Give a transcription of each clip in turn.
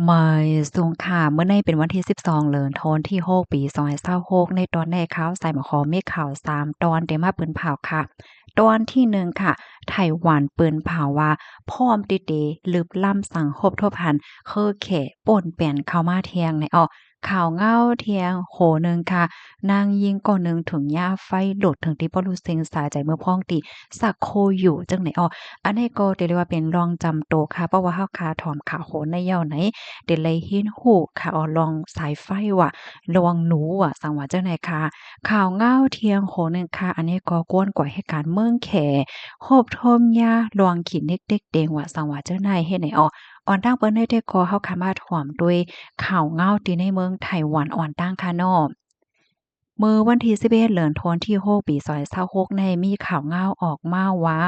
ไม่สูงค่ะเมื่อในเป็นวันที่12เดือนธันวาคมที่6ปี2026ในตอนแรกข่าวใส่หมอขอมีข่าว3ตอนได้มาเปิ้นเผาค่ะตอนที่1ค่ะไต้หวันเปิ้นเผาว่าพร้อมติเตลึกล้ำสังคมทั่วพันคือแขป่นเปลี่ยนเข้ามาเที่ยงในอ้อข่าวเงาเที่ยงโหนึงค่ะนางยิงก่อหนึ่งถึงย่าไฟโดดถึงที่บ่รู้เซ็งสาใจเมื่อพ้องติสักโคอยู่จังไหนอ้ออันนี้ก็ได้เรียกว่าเป็นรองจำโตค่ะเพราะว่าเฮาคาถอมข่าวโหนในเหย้าไหน เดเลยเห็นหูค่ะอ๋อลองสายไฟว่ะระวังหนูว่ะสังว่าจังได๋คะข่าวเงาเที่ยงโหนึงค่ะอันนี้ก็กวนกว่าเหตุการณ์เมืองแขโฮบทมยาลวงขินเด็กๆเดงว่าสังว่าจังได๋เฮ็ดให้อ้ออ่อนตั้งเปิ้นได้แต่ก็เฮาคามาถ่วมด้วยข่าวเงาที่ในเมืองไต้หวันอ่อนตั้งค่ะเนาะมื้อวันที่11เดือนธันวาคมที่6ปี2026ในมีข่าวเงาออกมาว่า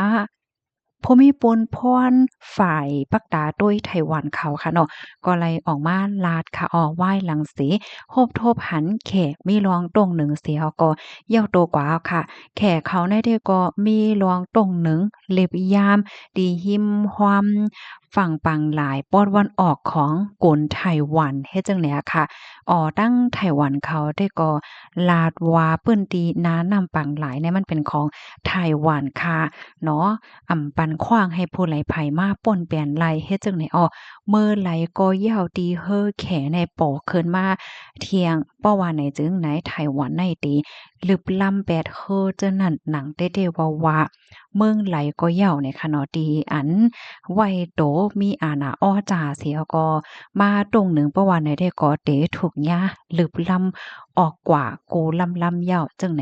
ภูมิพลพรฝ่ายปักตาด้วยไต้หวันเขาค่ะเนาะ ก็เลยออกมาลาดค่ะออกไหว้หลังสีโฮบทบหันแขกมีรองตรงหนึ่งเสียก็เย่าโตกว่าค่ะแขกเขาในได้ก็มีรองตรงหนึ่งเล็บยามดีหิมฮวามฝั่งปังหลายปอดวันออกของกลไต้หวันเฮ็ดจังได๋อะค่ะตั้งไต้หวันเขาได้ก็ลาดว่าเปิ้นตีน้านำปังหลายเนี่ยมันเป็นของไต้หวันค่ะเนาะปันขว้างให้ผู้ไหลไผมาป่นเปลี่ยนไลเฮ็ดจังได๋เมื่อไหลก็ยาวตีเฮอแขในปอขึ้นมาเที่ยงป้อว่าไหนจึงไหนไต้หวันในตีลึบลำแปดเฮอเจานั่นหนังเต้ๆว่าเมืองไหลก็ยาวในคะเนาะตีอันไว้โตมีอาณาอ้อจ่าเสียก็มาตรงหนึ่งป้อว่าไหนได้ก็เตถูกยาลึบลำออกกว่าโกลำยาวจังไหน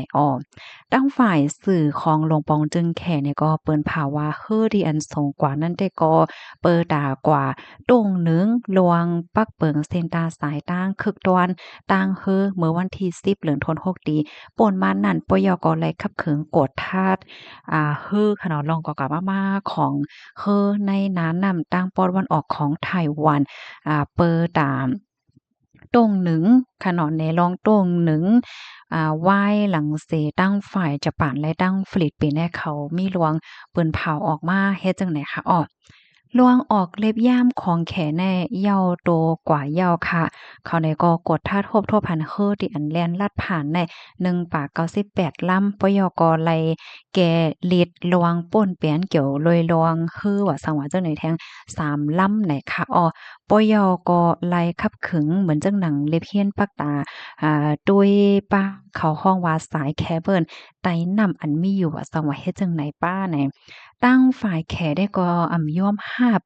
ตั้งฝ่ายสื่อของหลวงปองจึงแขเนี่ยก็เปิ้นภาวะเฮอที่อันสูงกว่านั้นได้ก็เปิดดากว่า ตรงหนึ่งลวงปักเปิงเซ็นตาสายตั้งคึกตะวันตั้งเฮอเมื่อวันที่10เหลือนธันวาคมดีป่นมานั่นปยกเลยขับเขิงกดทาดเฮอขนาดลองกอกะมาของเฮอในนั้นนำตั้งปอดวันออกของไต้หวันเปิดตามตรงหนึ่งขนอนในลองตรงหนึ่งไหว้หลังเสตั้งฝ่ายจะป่านและตั้งฝลิดปีแน่เขามีลวงเปิ้นเผาออกมาเฮ็ดจังได๋คะลวงออกเล็บย่ามของแขแน่เยาโตกว่าเยาค่ะเขาในก็กดท่าทบทบพันเฮอที่อันแล่นลัดผ่านใน1ปาก98ลำปยกไลแก่ลิดลวงป่นเปียนเกี่ยวลอยลวงฮือว่าสังว่าจังไหนแทง3ลำไหนค่ะปยกไลคับขึงเหมือนจังหนังเล็บเฮียนปักตาด้วยป้าเขาห้องว่าสายแคเบิลไต้นำอันมีอยู่ว่าสังว่าเฮ็ดจังไหนป้าไหน ตั้งฝ่ายแขได้ก็ย่อมรับ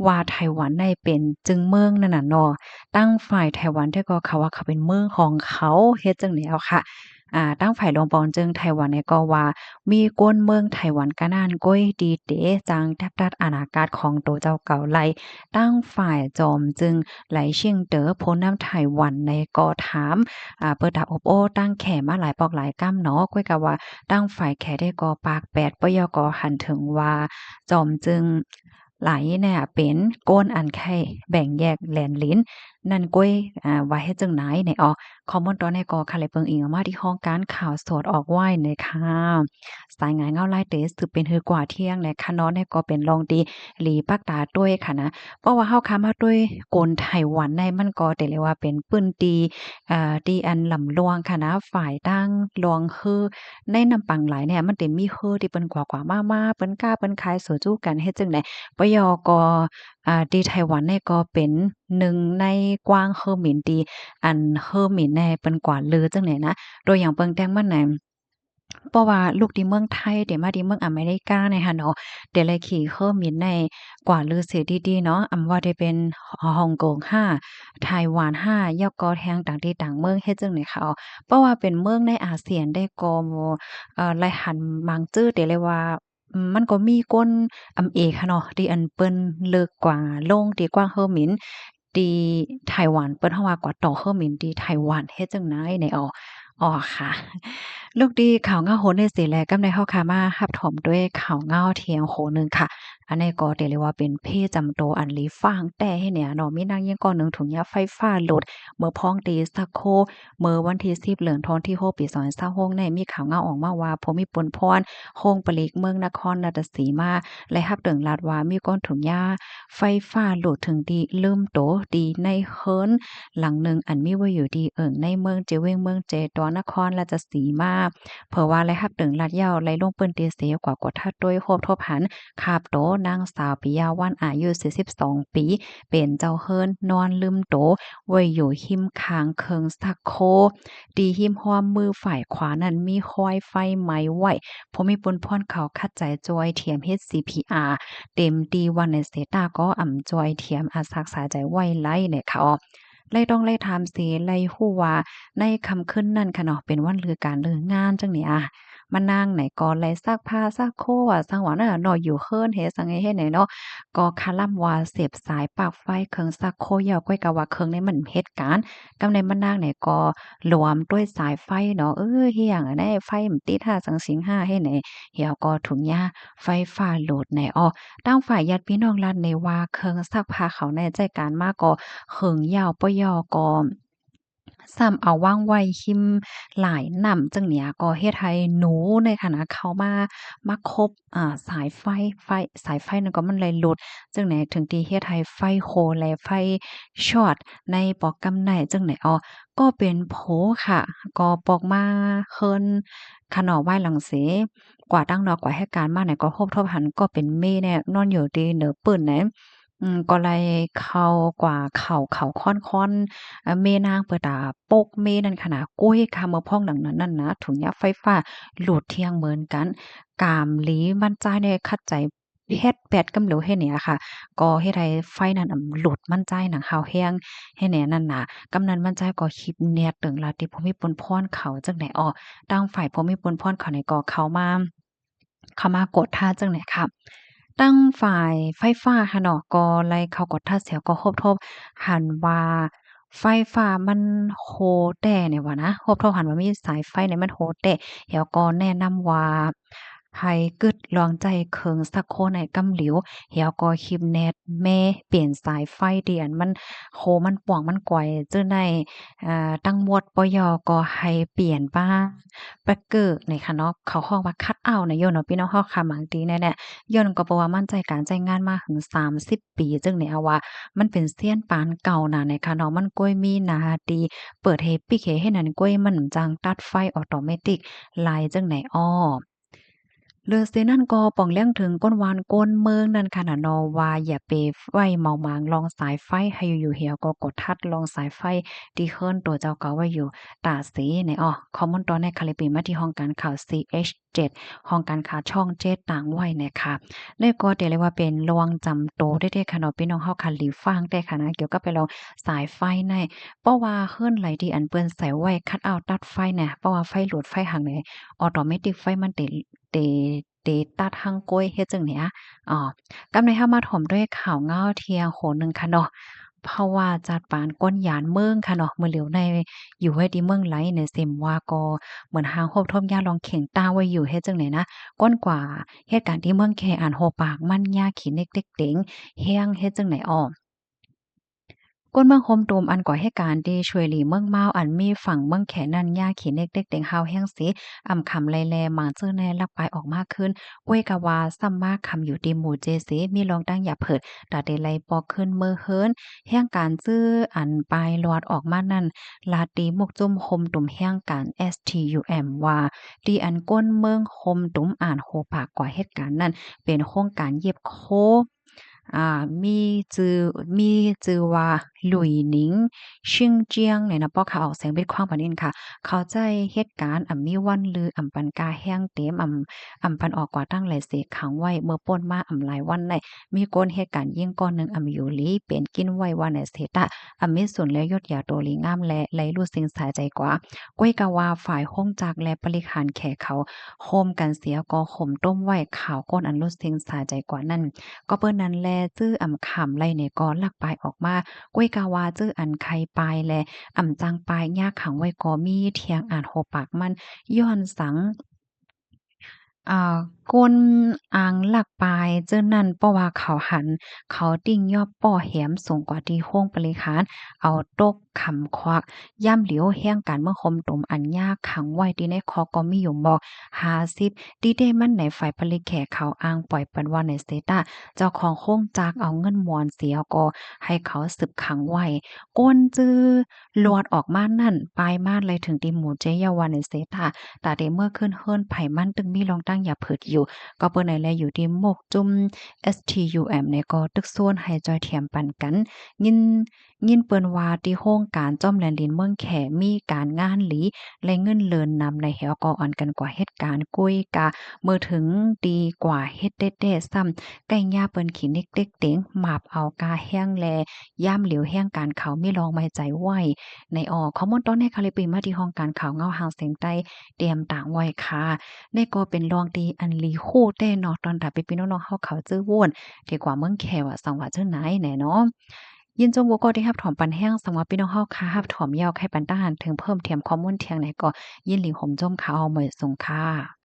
ว่าไต้หวันได้เป็นจึงเมืองนั่นน่ะเนาะตั้งฝ่ายไต้หวันได้ก็เขาว่าเขาเป็นเมืองของเขาเฮ็ดจั่งใดเอาค่ะตั้งฝ่ายลงปองจึงไต้หวันเนี่ยก็ว่ามีกวนเมืองไต้หวันกะนานก้อยดีเตจังแทบตัดอาณาการของโตเจ้าเก่าไลตั้งฝ่ายจอมจึงไหลเชียงเต๋อพ้นน้ำไต้หวันในก็ถามเปิดตาอบโอ้ตั้งแขมาหลายปอกหลายกำเนาะก้อยก็ว่า ตั้งฝ่ายแขได้กอปากแปดปยกหันถึงว่าจอมจึงไหลเนี่ยเป็นโก้นอันไข่แบ่งแยกแหลนลิ้นนั่นก้อยว่าเฮ็ดจังไหนในคอมมอนตอนในก็ค่ะเลยเปิงอิงออกมาที่ห้องการข่าวสดออกไว้ในค่ะสายงานเงาลายเตสืบเป็นฮือกว่าเที่ยงในคะเนาะเนี่ยก็เป็นรองดีหลีปักตาด้วยค่ะนะเพราะว่าเฮาค้ามาด้วยกลไต้หวันในมันก็ได้เรียกว่าเป็นปื้นตีตีอันลำลวงค่ะนะฝ่ายตั้งลวงคือ ในนำปังหลายเนี่ยมันสิมีเฮอที่เปิ้นกว่าๆมาๆเปิ้นกล้าเปิ้นขายโซจู้กันเฮ็ดจั่งใดปยก็ที่ไต้หวันเนี่ยก็เป็นหนึ่งในกว้างเฮอหมินที่อันเฮอหมินแน่เปิ้นกว่าลือจั่งใดนะตัวอย่างเปิงแต่งมันน่ะเพราะว่าลูกที่เมืองไทยเดี๋ยวมาที่เมืองอเมริกาเนี่ยค่ะเนาะเดี๋ยวเลยขี่เฮอหมินในกว่าลือเสียดีๆเนาะว่าได้เป็นฮ่องกง5ไต้หวัน5ยอก็แทงต่างที่ต่างเมืองเฮ็ดจั่งใดคะเพราะว่าเป็นเมืองในอาเซียนได้ก็ไลหันมังจื้อได้เลยว่ามันก็มีก้นเอกค่ะเนาะที่อันเปิ้นเลิกกว่าลงที่กว้างเฮอหมินที่ไต้หวันเปิ้นฮ้องว่ากว่าต่อเฮอหมินที่ไต้หวันเฮ็ดจั่งใดในค่ะ ลูกดีข่าวเงาโหนในสิแลกำในเฮาค่ะมารับถมด้วยข่าวเงาเทียงโหนึงค่ะอันนี้ก็ได้เรียกว่าเป็นเพศจำโตอันลีฟางแต่ให้เนี่ยเนาะมีนางยังก่อนหนึ่งถุงยาไฟฟ้าโหลดเมื่อพ้องตีสักโคเมื่อวันที่10เหลือนทนที่6ปี2026ในมีข่าวเงาออกมาว่าพมิปนพรโฮงปลีกเมืองนครราชสีมาและรับเดึงลาดว่ามีก้อนถุงยาไฟฟ้าโหลดถึงดีลืมโตดีในเฮิรนหลังหนึ่งอันมีไว้อยู่ดีในเมืองเจเวงเมืองเจตอนครราชสีมาเผอว่าและฮับตึงลาดยาวไลลงเปิ้นเตเสกว่ากดทัดด้วยโคบทบหันคาบโตนางสาวปิยาวันอายุ42ปีเป็นเจ้าเฮิรนนอนลืมโตไว้อยู่หิมคางเคิงสักโคดีหิมห้อมมือฝ่ายขวานั้นมีคอยไฟไหม้ไว้ผมมีปนพรเขาคัดใจจอยเทียมเฮ็ด CPR เต็มดีวันในเสตาก็อ่ำจอยเทียมอาสักษาใจไว้ไล่เนี่ยค่ะอ๋อไล่ต้องไล่ถามสิไล่ฮู้ว่าในคำขึ้นนั่นค่ะเนาะเป็นวันลือการลืองานจังเนี่ยมานั่งไหนก่อนไล่ซักผ้าซักโคว่าสังหวะนั่นน่ะเนาะอยู่เฮิรนเฮ็ดสังไงเฮ็ดไหนเนาะก็คาล่ำว่าเสียบสายปลั๊กไฟเครื่องซักโคยาวก้อยกะว่าเครื่องนี้มันเฮ็ดการกำในมานั่งไหนก็หลวมด้วยสายไฟเนาะเฮียงอะได้ไฟมันติดหาสังสิงหาเฮ็ดไหนเหี่ยวก็ถุงยาไฟฟ้าโหลดไหนอ้อตั้งฝ่ายญาติพี่น้องลั่นในว่าเครื่องซักผ้าเขาในใจการมากก็เหิงยาวปยอก็ซ้ำเอาว่างไว้หิมหลายนำจังเนี่ยก็เฮ็ดให้หนูในขณะเข้ามาคบสายไฟนั้นก็มันเลยหลุดจังไหนถึงที่เฮ็ดให้ไฟโคและไฟช็อตในปอกกำไนจังไหนอ้อก็เป็นโผค่ะก็ปอกมาเฮินขนอไหว้หลังเสกว่าตั้งดอกกว่าเหตุการณ์มาไหนก็พบทบหันก็เป็นเมเนี่ยนอนอยู่ดีเหนือปืนไหนก็เลยเข้าค่อนเมนางเปิดตาปกเมนั่นขนาดกุ้ยคาเมื่อพ้องดังนั้นนั่นนะถุงยาไฟฟ้าหลุดเที่ยงเหมือนกันกามหลีมันใจในคัดใจเฮ็ดแปดกำเหลวให้เนี่ยค่ะก็เฮ็ดให้ไฟนั้นหลุดมันใจหนังหาวแฮงให้แหน่นั่นน่ะกำนั้นมันใจก็คิดแนดตึงลาติภูมิปนพรเขาจังไหนอ้อทางฝ่ายภูมิปนพรเขานี่ก็เข้ามากดท่าจังไหนค่ะตั้งฝ่ายไฟฟ้าค่ะเนาะก็ไล่เข้ากดท่าเสียวก็ครบทบหันว่าไฟฟ้ามันโฮแต่เนี่ยว่านะครบทบหันว่ามีสายไฟเนี่ยมันโฮแต่แล้วก็แนะนำว่าให้กึดลองใจเคิงสักโคในกำหลิวแล้วก็คิมแนตแม่เปลี่ยนสายไฟที่อันมันโฮมันป่วงมันก่อยเจ้อในตั้งหมวดปยก็ให้เปลี่ยนบ้างแปกเกอร์นี่ค่ะเนาะเขาฮ้องว่าคัตเอาต์นะโยเนาะพี่น้องเฮาค่ะบางทีแน่ๆ ย้อนก็เพราะว่ามั่นใจการใช้งานมาถึง30ปีจึงได้เอาว่ามันเป็นเซียนปานเก่าน่ะในคะเนาะมันก็มีหน้าที่เปิดให้ปิดให้นั้นก็มันจังตัดไฟออโตเมติกหลายจังไหนอ้อ เรือเซนั่นก็ป่องเลี้ยงถึงก้นวานก้นเมืองนั่นค่ะน่ะเนาะว่าอย่าไปไว้เมาหมางลองสายไฟให้อยู่ๆเหี่ยวก็กดทัดลองสายไฟที่เฮิรนตัวเจ้าเก่าไว้อยู่ตาสีในอ้อคอมมอนตอนในคาลิปีมาที่ห้องการข่าว CH7 ห้องการข่าวช่องเจ็ดต่างไว้นะคะเลยก็เดี๋ยวเรียกว่าเป็นระวังจำโตได้ๆค่ะเนาะพี่น้องเฮาคันหลีฟังได้ค่ะนะเกี่ยวกับไปลองสายไฟในเพราะว่าเฮิรนไหลที่อันเปิ้นใส่ไว้คัตเอาต์ตัดไฟเนี่ยเพราะว่าไฟหลุดไฟหักเนี่ยออโตเมติกไฟมันเตเตตัดหังก้วยเฮ็ดจั่งเนี้ยอ๋อกำในเฮามาถมด้วยข่าวเงาเที่ยงโหนึ่งค่ะเนาะเพราะว่าจัดปานก้นหยานเมืองค่ะเนาะมื้อเหลียวในอยู่ไว้ที่เมืองไหลในเซ็มว่าก็เหมือนหางโฮบทมยาลองเข่งตาไว้อยู่เฮ็ดจั่งใดนะก้นกว่าเหตุการณ์ที่เมืองแคอ่านโฮปากมันยาขี้เน็กเต็กเต็งแฮงเฮ็ดจั่งใดอ้อ ก้นเมืองโฮมโดมอันก่อให้การดีช่วยหลีเมืองเมาอันมีฝั่งเมืองแขนันยาขีเน็กเด็กเต็งเฮาแห้งสิอำคำไลแลหมางซื่อแน่ลักไปออกมากขึ้นก้วยกะวาซ้ำมากคำอยู่ดีหมู่เจสิมีรองตั้งอย่าเผิดตาเดไลปอกขึ้นเมื่อเฮิรนแห่งการซื้ออันปลายหลอดออกมานั่นลาตีมุกจุ่มโฮมตุ่มแห่งการ STUM ว่าดีอันก้นเมืองโฮมตุ่มอ่านโฮปากกว่าเหตุการณ์นั้นเป็นโครงการเย็บโค อ่ามีจื่อมีจื่อว่าหลุยหนิงชิงเจียงเนี่ยนะป้อค่ะออกเสียงเป็นขว้างปานนี้ค่ะเข้าใจเหตุการณ์มีวันลือปันกาแห้งเต็มปันออกกว่าตั้งหลายเสกขังไว้เมื่อป่นมาหลายวันในมีกลเหตุการณ์ยิ่งก้อนหนึ่งอยู่ลีเป็นกินไว้ว่าในเสตะมีส่วนและยศยาโตลีงามและไหลรู้สิ่งสายใจกว่าก้วยกะว่าฝ่ายห้องจักและปริหารแขกเขาโฮมกันเสียก็ข่มต้มไว้ข่าวก้นอันรู้สิ่งสายใจกว่านั้น ก็เปิ้นนั้นแล จื้อขำไรเนี่ยก็ลักปายออกมาก้วยกาวาจื้ออันไข่ปลายแลจังปายยากขังไว้ก็มีเทียงอ่านโหปากมันย้อนสัง ก้นอ่างลักปายเจ้านั่นเพราะว่าเขาหันเขาติ้งยอบป้อแหมสูงกว่าที่โค้งปริคานเอาตกขำควักย่ำเหลียวแห้งการเมื่อคมตุ่มอันยากขังไว้ที่ในคอก็มีอยู่บอก50ดีเดมันในฝ่ายผลิตแขกเขาอ้างปล่อยเปิ้นว่าในเซตาเจ้าของโค้งจากเอาเงินมวนเสียก็ให้เขาสืบขังไว้ก้นจื้อลวดออกมานั่นปลายมาดเลยถึงตีหมู่เจยาวันในเซตา ตาเดเมื่อขึ้นเฮิรนไผมันตึงมีรองตั้งอย่าเผิดอยู่ก็เปิ้นไหนแลอยู่ที่หมกจุ่ม STUM เนี่ยก็ตึกส่วนให้จอยเทียมปันกันยินเปิ้นว่าที่โครงการจ้อมแลนดินเมืองแขมีการงานหลีและเงินเลินนำในแหวก็อ่อนกันกว่าเหตุการณ์กุ้ยกะเมื่อถึงดีกว่าเฮ็ดเด็ดๆซ้ำไก่ย่าเปิ้นขี้นิกเต็กเต็งหมาบเอากาแห้งแลย่ามเหลียวแห้งการเขามีรองไม้ใจไว้ในข้อมูลตอนนี้ค่ะเลยปีมาที่ห้องการข่าวเงาหางเสียงใต้ เตรียมต่างไว้ค่ะนี่ก็เป็นรองดีอันลีคู่เต้เนาะตอนถ้าพี่น้องๆเฮาเขาจื้อว่นดีกว่าเมืองแขวอะสังว่าจั่งไหนแหน่เนาะยินจงบ่ก็ได้รับถอมปันแห้งสังว่าพี่น้องเฮาค่ะรับถอมยาวไข่ปันตาหันถึงเพิ่มเทียมข้อมูลเทียงไหนก็ยินหลีห่มจมขาวเหมยสงค่ะ